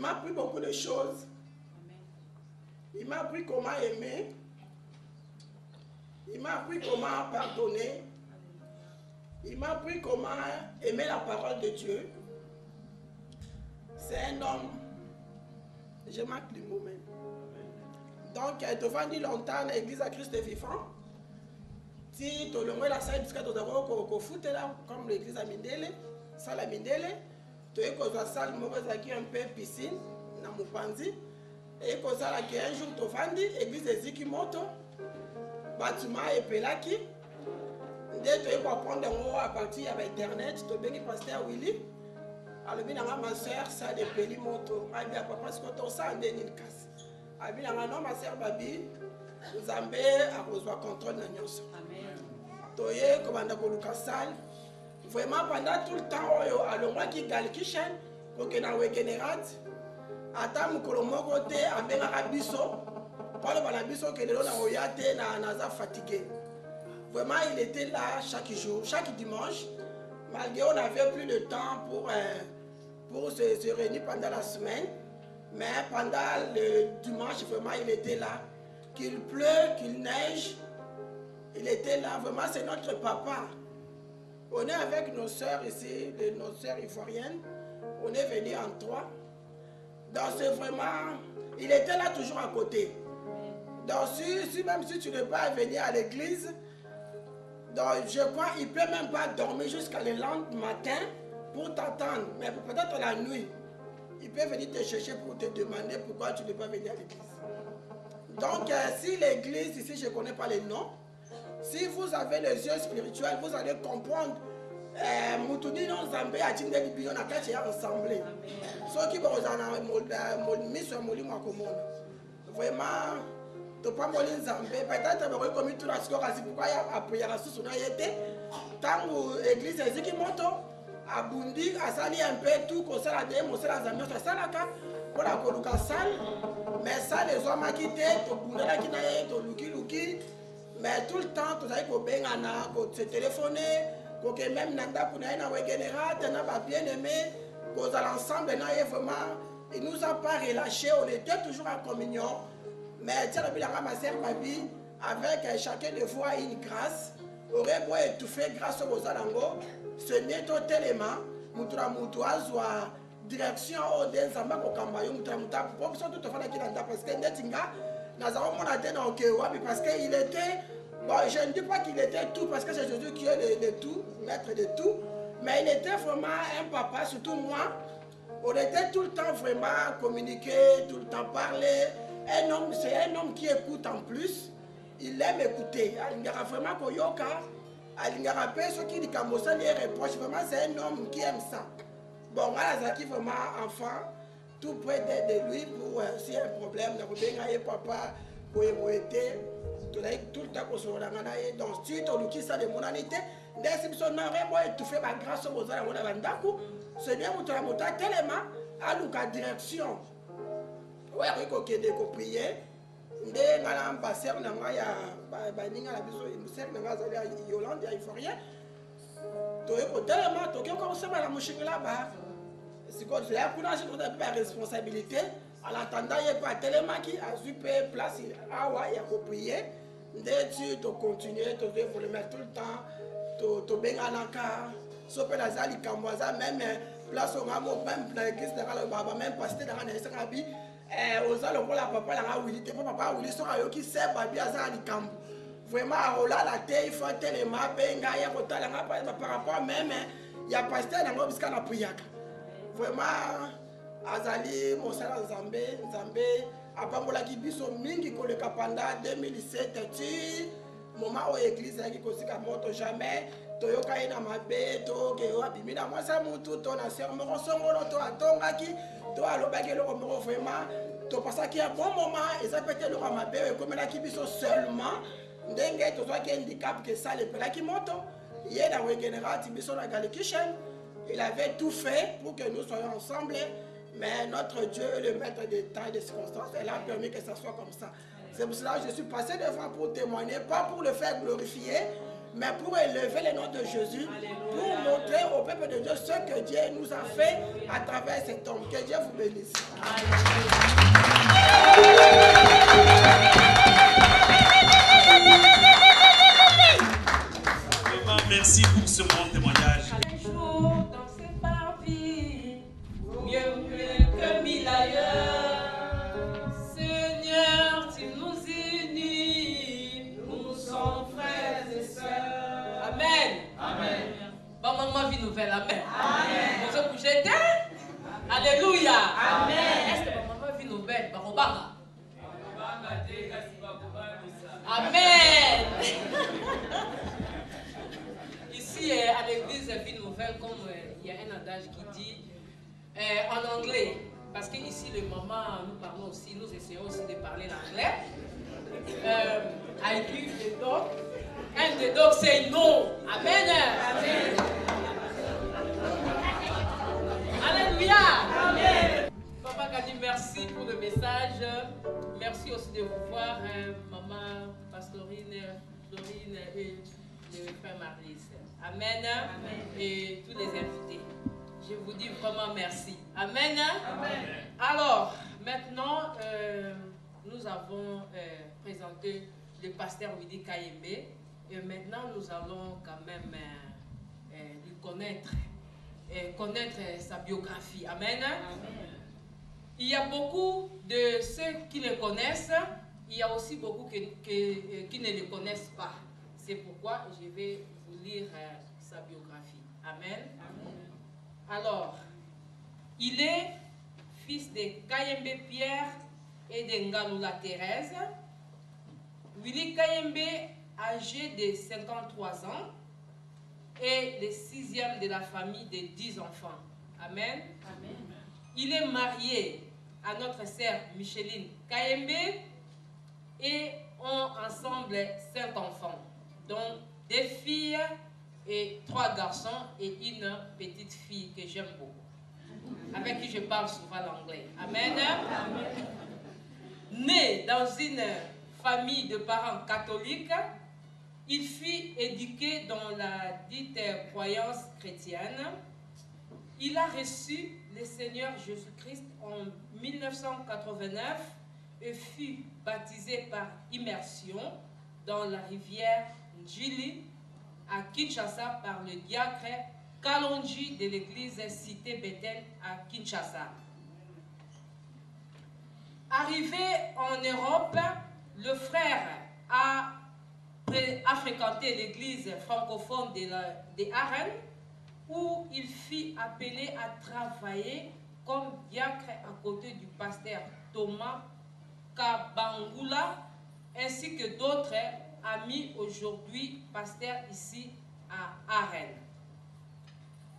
appris beaucoup de choses. Il m'a appris comment aimer. Il m'a appris comment pardonner. Il m'a appris comment aimer la parole de Dieu. C'est un homme. Je marque le moment. Donc, devant lui longtemps, l'église à Christ est vivant. Si tu as la salle, parce que tu as foot là, comme l'église à Mindele, salle à Mindele. Tu as une salle un peu piscine, dans Mupanzi. Et tu as un jour, tu as l'église de Zikimoto, bâtiment et Pelaki. Dès que tu as prendre à partir de Internet, tu as bien pasteur Willy. Alors, ma soeur, ça de Pelimoto. Je papa, parce que tu as ça en 2015. Alors, ma soeur Babi, vous avez à contrôle de Amen. Tu as commandé pour le salle. Vraiment, pendant tout le temps, à l'endroit qui gagne Kishen, qu'on a Wegenerat, ata mukolo moko te abengaka biso pale bala biso ke lelo na oya te naza fatigué. Vraiment il était là chaque jour, chaque dimanche, malgré on n'avait plus le temps pour se réunir pendant la semaine, mais pendant le dimanche vraiment il était là, qu'il pleut, qu'il neige, il était là. Vraiment c'est notre papa. On est avec nos sœurs ici, nos sœurs ivoiriennes, on est venus en 3. Donc c'est vraiment, il était là toujours à côté. Donc même si tu ne peux pas venir à l'église, donc je crois qu'il ne peut même pas dormir jusqu'à le lendemain matin pour t'attendre. Mais peut-être la nuit, il peut venir te chercher pour te demander pourquoi tu ne peux pas venir à l'église. Donc si l'église, ici je ne connais pas les noms, si vous avez les yeux spirituels, vous allez comprendre. Mutudi non Zambé a tindé les billes na kache ya ensemble. Ceux qui vont en mission molimo akomona. Vraiment, to pas molin Zambé. Peut-être que vous commis tout la score pourquoi il y a prière à sous na yete. Tant l'église eziki moto abundi asali un peu tout comme ça la dé mo la Zambé ça salaka pour la koluka sal. Mais ça les hommes a quitté to bundela ki na ye to luki. Mais tout le temps to zai ko bengana ko se téléphoner. Ok, même Nanda Pounaïna Wegenerat, n'a bien aimé, cause à l'ensemble, vraiment, il nous a pas relâché, on était toujours en communion. Mais tiens, ma sœur Babi, avec chacun de vous a une grâce, aurait beau étouffer grâce aux Alango, ce n'est pas tellement, Moutra Moutouazoua, direction au Denzamba Kokambayo, Moutra Mouta, pour ça tout à fait parce que Netinga, nous avons mon atteint en Kewabi parce qu'il était. Bon, je ne dis pas qu'il était tout parce que c'est Jésus qui est le tout, maître de tout, mais il était vraiment un papa, surtout moi. On était tout le temps vraiment communiqué, tout le temps parler. Un homme, c'est un homme qui écoute en plus. Il aime écouter. Il y a vraiment Koyoka, il y a ceux qui disent qu'il les reproche. Vraiment, c'est un homme qui aime ça. Bon, Alazaki vraiment enfant, tout près de lui pour s'il y a un problème, de papa, pour écouter. Tout le temps qu'on se regarde, donc si tu as ça de mon anité, dès que tu as étouffé ma grâce aux autres, Seigneur, tu as tellement à la direction. Oui, il y a prier. Il y a un pasteur, il y a un Yolande, il faut rien. Tu as tellement, tu as commencé à la moucher là-bas. C'est quoi, tu as la responsabilité. En attendant, il n'y a pas tellement qui a eu place, il y a prier. Dès que tu continues, tu veux le mettre tout le temps, tu bien en encore. Sauf que les Kamboza, même place au Ramo, même l'église de Baba, même pasteur dans les Sarabi, aux allo pour la papa, la Willy, papa, Willy, sera qui sert Babi à Zalikambo. Vraiment, la terre, il faut tellement, benga, il y a par rapport même, il y a pasteur dans le biscan à Priaka. Vraiment, Azali, Monsala Zambé, Apambola qui biso mingi koleka pendant 2017 tu moment où l'église qui kosika moto jamais toyoka ina mabe to ke abimina moi ça mutu to na ser mo songolo to atonga ki to alobaki le ko vraiment to passa qui a bon moment et ça peut être le mabe comme la qui biso seulement ndenge to soit qui handicap que ça le pela qui moto yena Wegenerat biso na Galikishen il avait tout fait pour que nous soyons ensemble. Mais notre Dieu est le maître des temps et des circonstances. Elle a permis que ça soit comme ça. C'est pour cela que je suis passé devant pour témoigner, pas pour le faire glorifier, mais pour élever le nom de Jésus, pour montrer au peuple de Dieu ce que Dieu nous a fait à travers cet homme. Que Dieu vous bénisse. Vraiment, merci pour ce bon témoignage. Que mille ailleurs, Seigneur, tu nous unis, nous sommes frères et sœurs. Amen. Amen. Bon, maman, vie nouvelle. Amen. Amen. Vous êtes couché? Alléluia. Amen. Est-ce que maman, vie nouvelle? Amen. Ici, à l'église Vie Nouvelle, comme il y a un adage qui dit, en anglais, parce qu'ici, le maman, nous parlons aussi, nous essayons aussi de parler l'anglais. I give the dog, and the dog say no. Amen. Amen. Pastorine, Florine et le frère Maurice. Amen. Amen. Et tous les invités. Je vous dis vraiment merci. Amen. Amen. Alors, maintenant, nous avons présenté le pasteur Willy Kayembe. Et maintenant, nous allons quand même lui connaître sa biographie. Amen. Amen. Il y a beaucoup de ceux qui le connaissent, il y a aussi beaucoup qui ne le connaissent pas. C'est pourquoi je vais vous lire sa biographie. Amen. Amen. Alors, il est fils de Kayembe Pierre et de Ngaloula Thérèse. Willy Kayembe, âgé de 53 ans, est le 6e de la famille de 10 enfants. Amen. Amen. Il est marié à notre sœur Micheline Kayembe et ont ensemble 5 enfants, dont 2 filles et 3 garçons et une petite fille que j'aime beaucoup, avec qui je parle souvent l'anglais. Amen. Amen. Né dans une famille de parents catholiques, il fut éduqué dans la dite croyance chrétienne. Il a reçu le Seigneur Jésus-Christ en 1989 et fut baptisé par immersion dans la rivière Njili à Kinshasa par le diacre Kalonji de l'église Cité Bethel à Kinshasa. Arrivé en Europe, le frère a fréquenté l'église francophone de Arène, où il fut appelé à travailler comme diacre à côté du pasteur Thomas Kabangula, ainsi que d'autres amis aujourd'hui pasteurs ici à Arène.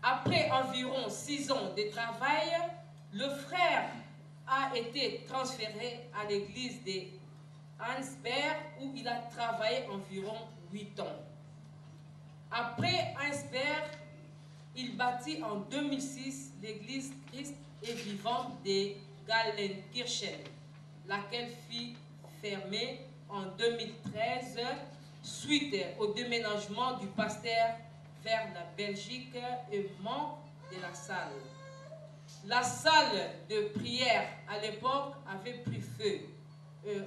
Après environ 6 ans de travail, le frère a été transféré à l'église de Ansberg, où il a travaillé environ 8 ans. Après Ansberg, il bâtit en 2006 l'église Christ est vivant de Gallenkirchen, laquelle fut fermée en 2013 suite au déménagement du pasteur vers la Belgique et manque de la salle. La salle de prière à l'époque avait pris feu,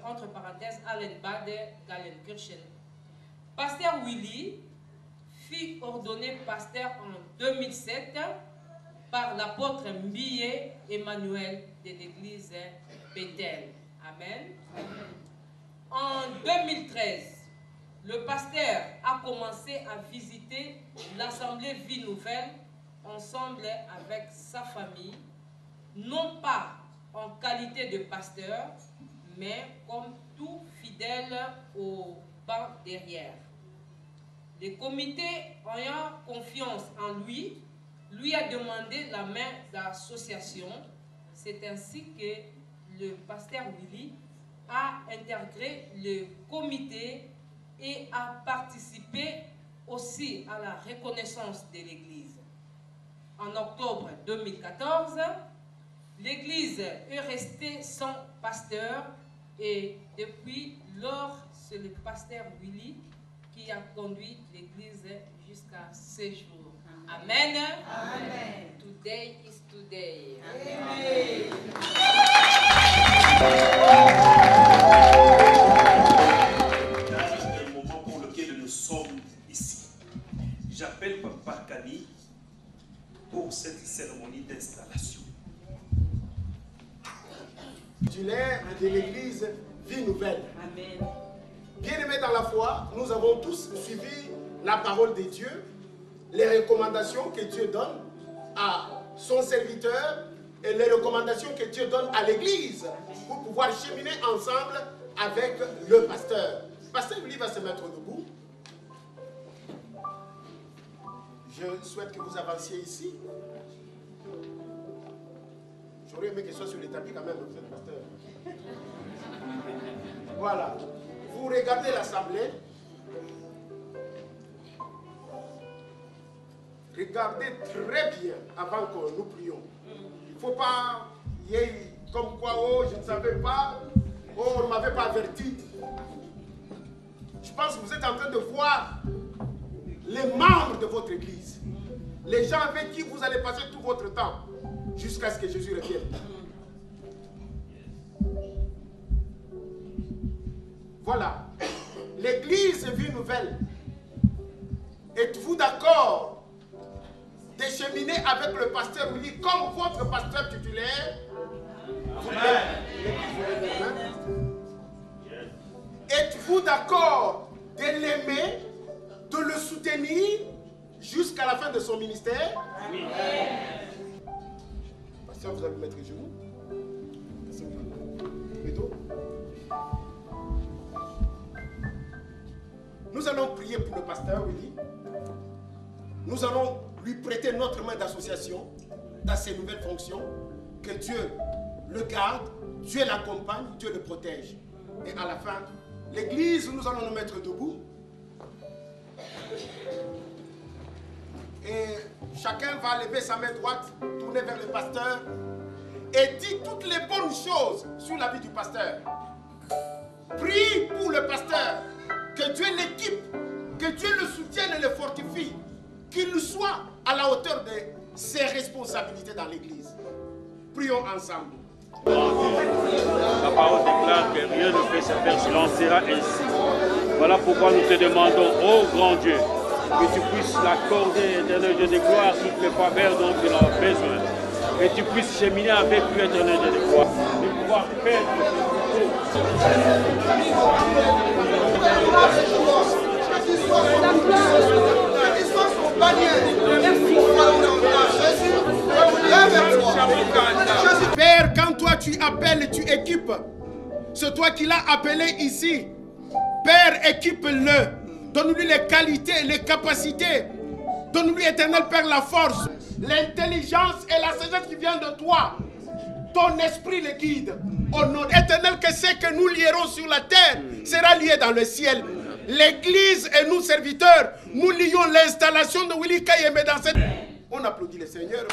entre parenthèses, Allenbad, Gallenkirchen. Pasteur Willy fut ordonné pasteur en 2007 par l'apôtre Mbiye Emmanuel de l'église Bethel. Amen. En 2013, le pasteur a commencé à visiter l'Assemblée Vie Nouvelle ensemble avec sa famille, non pas en qualité de pasteur, mais comme tout fidèle au banc derrière. Le comité, ayant confiance en lui, lui a demandé la main d'association. C'est ainsi que le pasteur Willy a intégré le comité et a participé aussi à la reconnaissance de l'Église. En octobre 2014, l'Église est restée sans pasteur et depuis lors, c'est le pasteur Willy qui a conduit l'Église jusqu'à ce jour. Amen. Amen. Today is today. Amen. C'est le moment pour lequel nous sommes ici. J'appelle Papa Kani pour cette cérémonie d'installation. Titulaire de l'église Vie Nouvelle. Amen. Bien-aimés dans la foi, nous avons tous suivi la parole de Dieu, les recommandations que Dieu donne à son serviteur et les recommandations que Dieu donne à l'église pour pouvoir cheminer ensemble avec le pasteur. Le pasteur lui va se mettre debout. Je souhaite que vous avanciez ici. J'aurais aimé qu'il soit sur les tapis quand même, monsieur le pasteur. Voilà. Vous regardez l'assemblée. Regardez très bien avant que nous prions. Il ne faut pas y ait comme quoi, oh, je ne savais pas, oh, on ne m'avait pas averti. Je pense que vous êtes en train de voir les membres de votre église. Les gens avec qui vous allez passer tout votre temps jusqu'à ce que Jésus revienne. Voilà. L'église Vie Nouvelle. Êtes-vous d'accord de cheminer avec le pasteur Willy comme votre pasteur titulaire? Êtes-vous d'accord de l'aimer, de le soutenir jusqu'à la fin de son ministère? Oui. Pasteur, vous allez mettre les genoux. Plutôt. Nous allons prier pour le pasteur Willy. Nous allons lui prêter notre main d'association dans ses nouvelles fonctions. Que Dieu le garde, Dieu l'accompagne, Dieu le protège. Et à la fin, l'église, nous allons nous mettre debout. Et chacun va lever sa main droite, tourner vers le pasteur et dire toutes les bonnes choses sur la vie du pasteur. Prie pour le pasteur, que Dieu l'équipe, que Dieu le soutienne et le fortifie, qu'il soit à la hauteur de ses responsabilités dans l'église. Prions ensemble. La parole déclare que rien ne peut se faire s'il en sera ainsi. Voilà pourquoi nous te demandons, ô grand Dieu, que tu puisses l'accorder, éternel Dieu de gloire, toutes les faveurs dont il a besoin. Que tu puisses cheminer avec lui, éternel Dieu de gloire, de pouvoir perdre Père, quand toi tu appelles et tu équipes, c'est toi qui l'as appelé ici. Père, équipe-le. Donne-lui les qualités, les capacités. Donne-lui, éternel Père, la force, l'intelligence et la sagesse qui vient de toi. Ton esprit le guide. Au nom éternel, que ce que nous lierons sur la terre sera lié dans le ciel. L'église et nous serviteurs, nous lions l'installation de Willy Kayembe dans cette... On applaudit le Seigneur.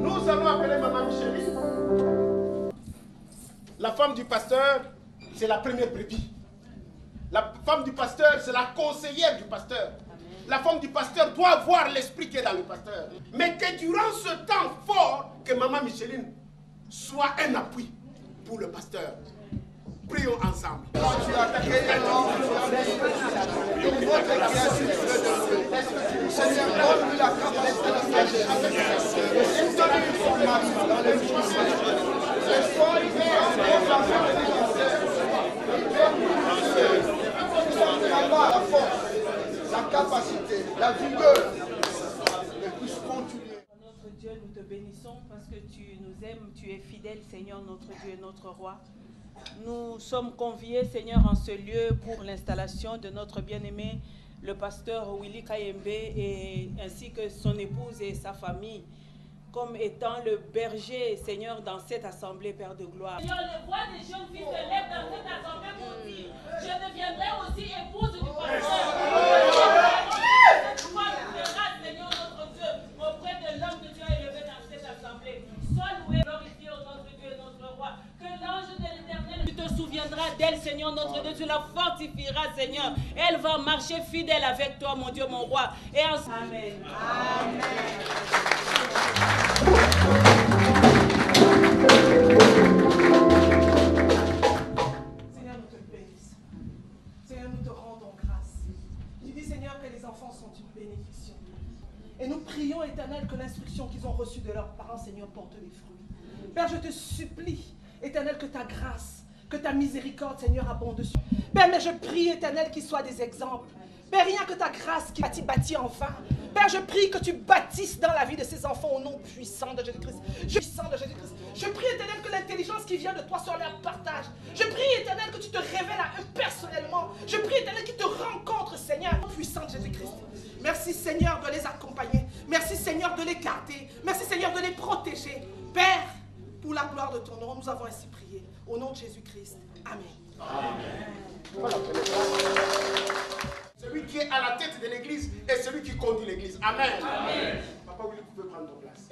Nous allons appeler Maman Micheline. La femme du pasteur, c'est la première brebis. La femme du pasteur, c'est la conseillère du pasteur. La femme du pasteur doit voir l'esprit qui est dans le pasteur. Mais que durant ce temps fort, que Maman Micheline soit un appui pour le pasteur. Prions ensemble. La force, la capacité, la vigueur de puisse continuer. Notre Dieu, nous te bénissons parce que tu nous aimes, tu es fidèle, Seigneur, notre Dieu et notre roi. Nous sommes conviés, Seigneur, en ce lieu pour l'installation de notre bien-aimé, le pasteur Willy Kayembe, et ainsi que son épouse et sa famille, comme étant le berger, Seigneur, dans cette assemblée, Père de gloire. Seigneur, les voix des jeunes filles se lèvent dans cette assemblée pour dire, je deviendrai aussi épouse du pasteur. Cette voix sera, Seigneur, notre Dieu, auprès de l'homme que tu as élevé dans cette assemblée. Sois loué, glorifié au notre Dieu et notre roi. Que l'ange de l'Éternel, tu te souviendras d'elle, Seigneur, notre Dieu, tu la fortifieras, Seigneur. Elle va marcher fidèle avec toi, mon Dieu, mon roi. Et en... Amen. Amen. Seigneur, nous te bénissons. Seigneur, nous te rendons grâce. Tu dis, Seigneur, que les enfants sont une bénédiction. Et nous prions, Éternel, que l'instruction qu'ils ont reçue de leurs parents, Seigneur, porte des fruits. Père, je te supplie, Éternel, que ta grâce, que ta miséricorde, Seigneur, abonde dessus. Père, mais je prie, Éternel, qu'ils soient des exemples. Père, rien que ta grâce qui bâtit enfin. Père, je prie que tu bâtisses dans la vie de ces enfants au nom puissant de Jésus-Christ. Je prie, Éternel, que l'intelligence qui vient de toi soit leur partage. Je prie, Éternel, que tu te révèles à eux personnellement. Je prie, Éternel, qu'ils te rencontrent, Seigneur, au nom puissant de Jésus-Christ. Merci, Seigneur, de les accompagner. Merci, Seigneur, de les garder. Merci, Seigneur, de les protéger. Père, pour la gloire de ton nom, nous avons ainsi prié. Au nom de Jésus-Christ. Amen. Amen. C'est celui qui est à la tête de l'église et celui qui conduit l'église. Amen. Amen. Papa, vous pouvez prendre ton place.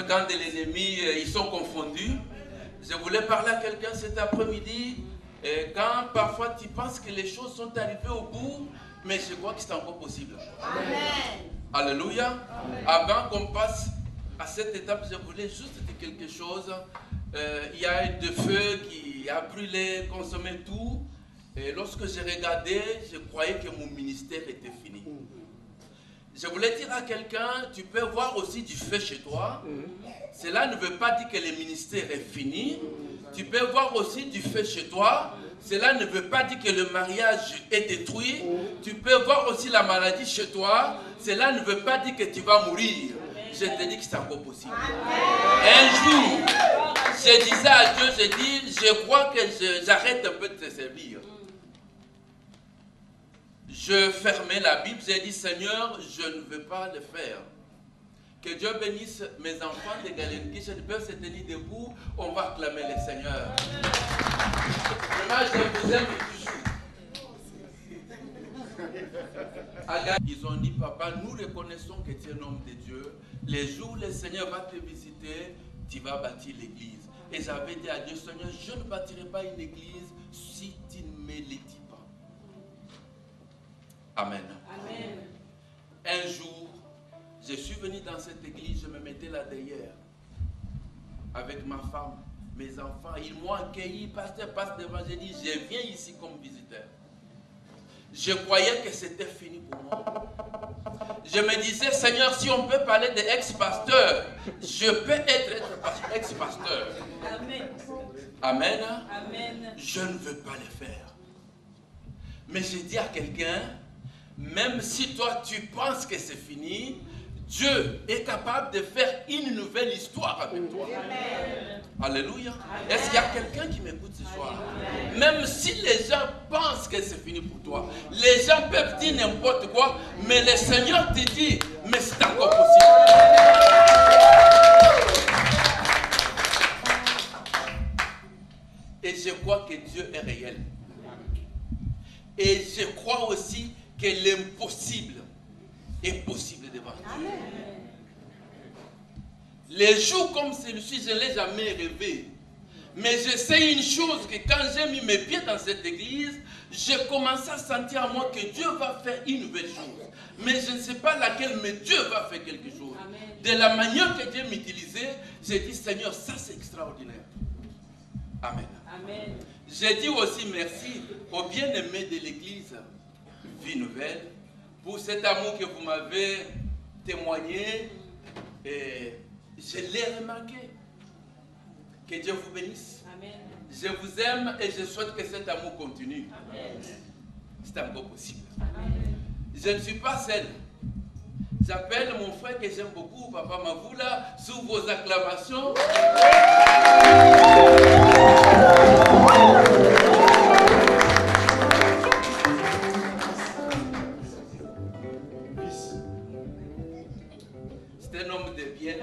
Quand de l'ennemi, ils sont confondus. Je voulais parler à quelqu'un cet après-midi, quand parfois tu penses que les choses sont arrivées au bout, mais je crois que c'est encore possible. Amen. Alléluia. Amen. Avant qu'on passe à cette étape, je voulais juste dire quelque chose. Il y a de feu qui a brûlé, consommé tout. Et lorsque j'ai regardé, je croyais que mon ministère était fini. Je voulais dire à quelqu'un, tu peux voir aussi du feu chez toi. Cela ne veut pas dire que le ministère est fini. Tu peux voir aussi du feu chez toi. Cela ne veut pas dire que le mariage est détruit. Tu peux voir aussi la maladie chez toi. Cela ne veut pas dire que tu vas mourir. Je te dis que c'est encore possible. Un jour, je disais à Dieu, je dis, je crois que j'arrête un peu de te servir. Je fermais la Bible, j'ai dit, Seigneur, je ne veux pas le faire. Que Dieu bénisse mes enfants de Galenki, je peux se tenir debout, on va acclamer le Seigneur. Vraiment, je vous aime toujours. Ils ont dit, papa, nous reconnaissons que tu es un homme de Dieu. Les jours où le Seigneur va te visiter, tu vas bâtir l'église. Et j'avais dit à Dieu, Seigneur, je ne bâtirai pas une église si tu ne me le dis pas. Amen. Amen. Un jour, je suis venu dans cette église, je me mettais là derrière, avec ma femme, mes enfants. Ils m'ont accueilli, pasteur, passe devant, j'ai dit, je viens ici comme visiteur. Je croyais que c'était fini pour moi. Je me disais, Seigneur, si on peut parler d'ex-pasteur, je peux être ex-pasteur. Amen. Amen. Amen. Je ne veux pas le faire. Mais j'ai dit à quelqu'un, même si toi tu penses que c'est fini, Dieu est capable de faire une nouvelle histoire avec toi. Amen. Alléluia. Est-ce qu'il y a quelqu'un qui m'écoute ce soir? Amen. Même si les gens pensent que c'est fini pour toi, les gens peuvent dire n'importe quoi, mais le Seigneur te dit, mais c'est encore possible. Et je crois que Dieu est réel. Et je crois aussi que l'impossible est possible devant Dieu. Les jours comme celui-ci, je ne l'ai jamais rêvé. Mais je sais une chose, que quand j'ai mis mes pieds dans cette église, j'ai commencé à sentir en moi que Dieu va faire une nouvelle chose. Mais je ne sais pas laquelle, mais Dieu va faire quelque chose. Amen. De la manière que Dieu m'utilisait, j'ai dit, Seigneur, ça c'est extraordinaire. Amen. Amen. J'ai dit aussi merci aux bien-aimés de l'église Vie Nouvelle pour cet amour que vous m'avez témoigné. Et je l'ai remarqué. Que Dieu vous bénisse. Amen. Je vous aime et je souhaite que cet amour continue. C'est encore possible. Amen. Je ne suis pas seul. J'appelle mon frère que j'aime beaucoup, Papa Mavoula, sous vos acclamations. C'est un homme de bien.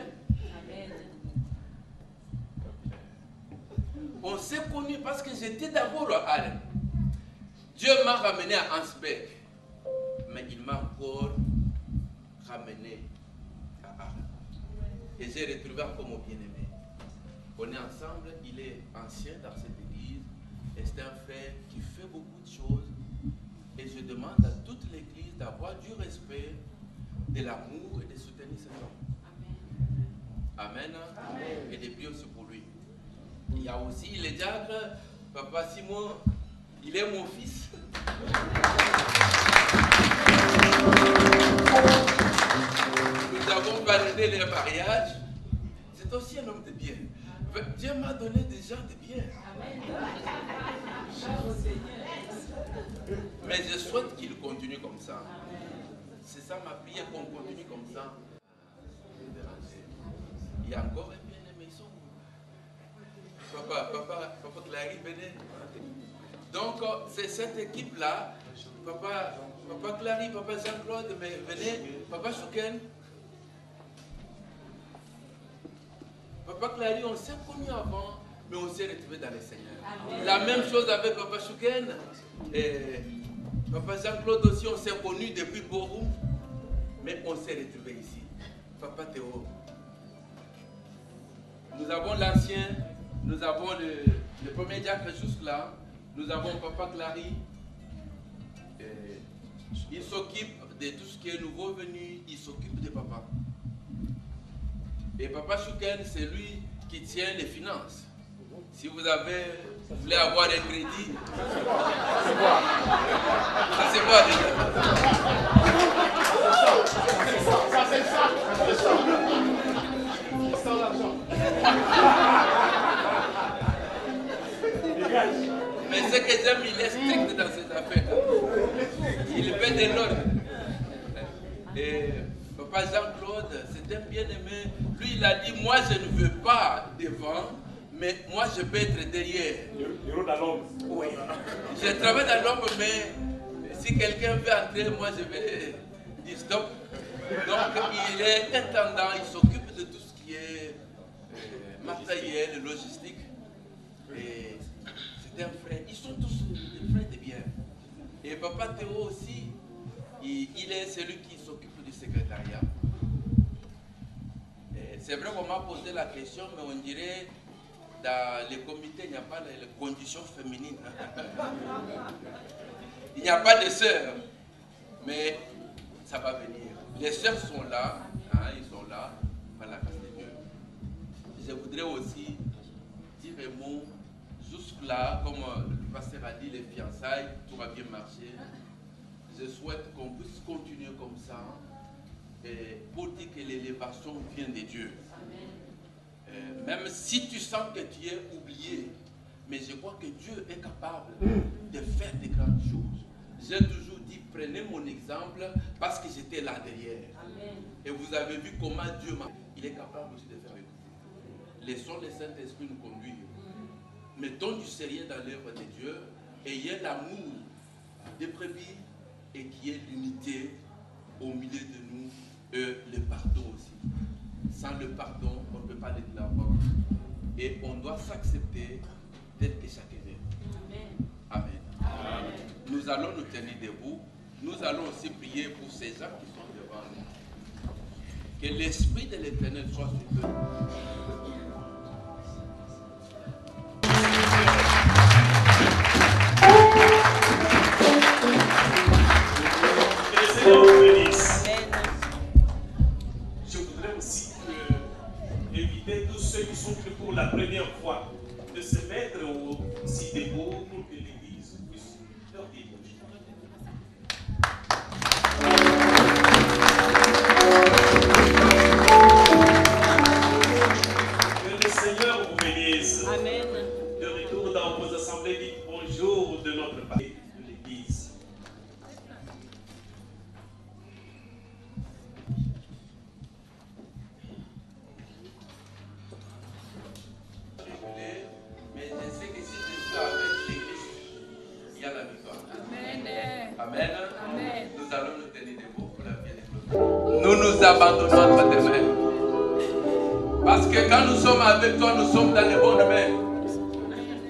On s'est connus parce que j'étais d'abord à Halle. Dieu m'a ramené à Ansberg. Mais il m'a encore ramené à Halle. Et j'ai retrouvé encore mon bien-aimé. On est ensemble, il est ancien dans cette église. Et c'est un frère qui fait beaucoup de choses. Et je demande à toute l'église d'avoir du respect, de l'amour et de soutenir cet homme. Amen. Et de prier aussi pour lui. Il y a aussi les diacres. Papa Simon, il est mon fils. Nous avons validé les mariages. C'est aussi un homme de bien. Dieu m'a donné des gens de bien. Mais je souhaite qu'il continue comme ça. C'est ça ma prière, qu'on continue comme ça. Il y a encore un bien-aimé. Papa Clary, venez. Donc, c'est cette équipe-là. Papa Clary, Papa Jean-Claude, venez. Papa Chouken. Papa Clary, on s'est connus avant, mais on s'est retrouvés dans le Seigneur. Amen. La même chose avec Papa Chouken. Et Papa Jean-Claude aussi, on s'est connus depuis Borum, mais on s'est retrouvés ici. Papa Théo. Nous avons l'ancien, nous avons le premier diacre juste là, nous avons Papa Clary. Il s'occupe de tout ce qui est nouveau venu, il s'occupe de Papa. Et Papa Chouken, c'est lui qui tient les finances. Si vous voulez avoir un crédit, ça c'est quoi déjà? Ça c'est ça. Sans l'argent. Mais ce que j'aime, il est strict dans ses affaires. Il fait de l'ordre. Et Papa Jean-Claude, c'est un bien-aimé. Lui, il a dit, moi, je ne veux pas devant, mais moi, je peux être derrière. Il roule dans l'ombre. Oui. Je travaille dans l'ombre, mais si quelqu'un veut entrer, moi, je vais dire stop. Donc, il est intendant, il s'occupe de tout ce qui est matériel, logistique. Et c'est un frère. Ils sont tous des frères de bien. Et Papa Théo aussi, il est celui qui s'occupe du secrétariat. C'est vrai qu'on m'a posé la question, mais on dirait dans les comités, il n'y a pas les conditions féminines. Il n'y a pas de sœurs, mais ça va venir. Les sœurs sont là, ils sont là, par la grâce de Dieu. Je voudrais aussi dire un mot, jusque-là, comme le pasteur a dit, les fiançailles, tout va bien marcher. Je souhaite qu'on puisse continuer comme ça, pour dire que l'élévation vient de Dieu. Même si tu sens que tu es oublié, mais je crois que Dieu est capable de faire de grandes choses. J'ai toujours dit, prenez mon exemple, parce que j'étais là derrière. Amen. Et vous avez vu comment Dieu m'a... Il est capable aussi de faire avec vous. Laissons le Saint-Esprit nous conduire. Mettons du sérieux dans l'œuvre de Dieu, ayez l'amour des brebis et qu'il y ait l'unité au milieu de nous, et le pardon aussi. Sans le pardon, on ne peut pas aller de l'avant. Et on doit s'accepter tel que chacun est. Amen. Amen. Nous allons nous tenir debout. Nous allons aussi prier pour ces gens qui sont devant nous. Que l'Esprit de l'Éternel soit sur eux. Je voudrais aussi inviter tous ceux qui sont venus pour la première fois de se mettre aussi debout pour que l'Église puisse leur dire. Que le Seigneur vous bénisse. Amen. De retour dans vos assemblées, dites bonjour de notre part de l'Église. Mais je sais que si je suis avec l'Église, il y a la victoire. Amen. Amen. Amen. Nous allons nous tenir debout pour la vie de Claude. Nous nous abandonnons entre tes mains. Parce que quand nous sommes avec toi, nous sommes dans les bonnes mains.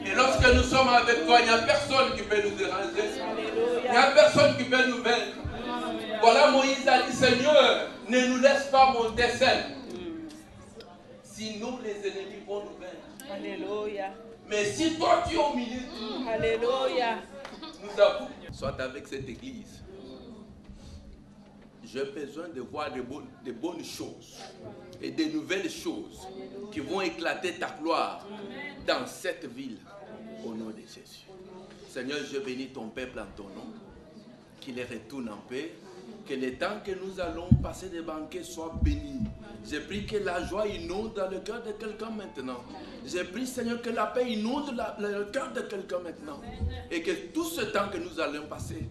Et lorsque nous sommes avec toi, il n'y a personne qui peut nous déranger. Il n'y a personne qui peut nous vaincre. Voilà, Moïse a dit, Seigneur, ne nous laisse pas monter seul. Sinon, les ennemis vont nous vaincre. Alléluia. Mais si toi, tu es au milieu de nous, Alléluia. nous avons, soit avec cette église. j'ai besoin de voir de bonnes choses et de nouvelles choses qui vont éclater ta gloire dans cette ville, au nom de Jésus. Seigneur, je bénis ton peuple en ton nom, qu'il retourne en paix, que le temps que nous allons passer des banquets soit béni. Je prie que la joie inonde dans le cœur de quelqu'un maintenant. Je prie, Seigneur, que la paix inonde le cœur de quelqu'un maintenant. Et que tout ce temps que nous allons passer,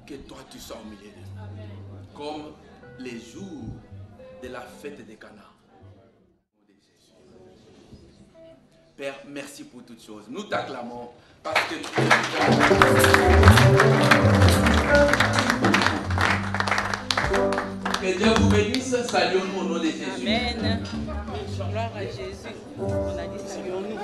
que toi tu sois au milieu de nous. Comme les jours de la fête de Cana. Père, merci pour toutes choses. Nous t'acclamons parce que tu Que Dieu vous bénisse. Saluons-nous au nom de Jésus. Amen. Gloire à Jésus. On a dit saluons-nous.